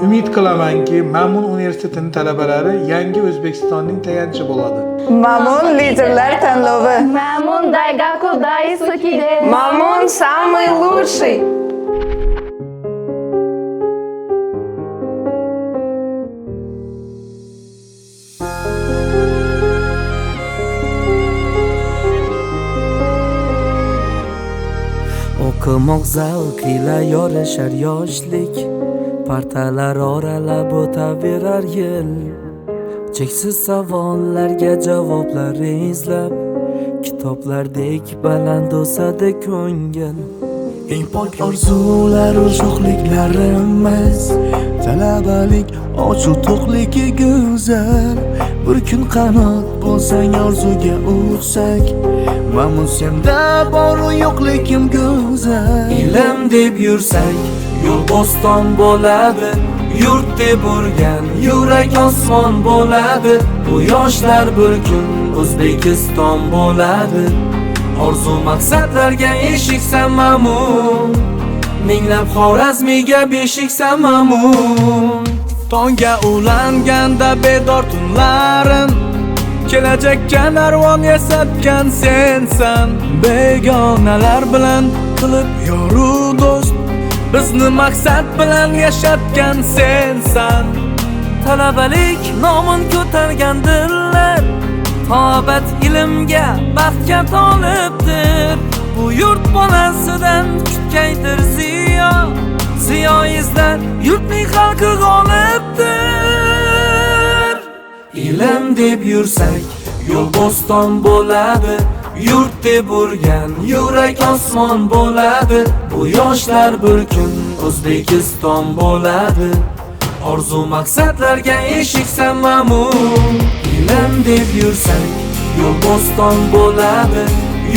Umid qilamanki, Ma'mun universitetining talabalari yangi O'zbekistonning tayanchi bo'ladi. Мамун лидерлар танлови. Мамун Дайгаку Дайсукиде. Мамун самый лучший. O'qimoq zavqila yorishar yoshlik, partalar oralab o'taverar yil. Cheksiz savollarga javoblar izlab, kitoblardek baland o'sadi ko'ngil. Eng pok orzular sho'xliklarimiz, talabalik ochu to'qligi go'zal. Bir kun qanot bo'lsang orzuga uchsak, Ma'mun senda boru yo'qligim go'zal. Ilm deb yursak, yo'l bo'ston bo'ladi. Yurt deb urgan yurak osmon bo'ladi. Bu yoshlar bir kun O'zbekiston bo'ladi. Orzu maqsadlarga eshiksan Ma'mun, minglab Xorazmiga beshiksan Ma'mun. Tongga ulanganda bedor tunlarim, kelajakka narvon yasatgan sensan. Begonalar bilan qilib yoru do'st, bizni maqsad bilan yashatgan sensan. Talabalik nomin ko'targan dillar, tobat ilmga baxtga tolibdir. Bu yurt bolasidan kutkaydir ziyo, ziyo izlar yurtning xalqi g'olibdir. Ilm deb yursak, yo'l bo'ston bo'ladi. Yurt deb urgan yurak osmon bo'ladi. Bu yoshlar bir kun O'zbekiston bo'ladi. Orzu maqsadlarga eshiksan Ma'mun. Ilm deb yursak, yo'l bo'ston bo'ladi.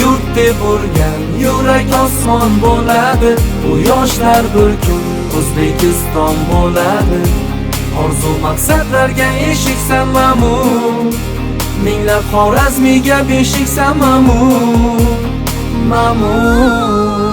Yurt deb urgan yurak osmon bo'ladi. Bu yoshlar bir kun O'zbekiston bo'ladi. Orzu maqsadlarga eshiksan Ma'mun, minglab Xorazmiga beshiksan Ma'mun. Ma'mun.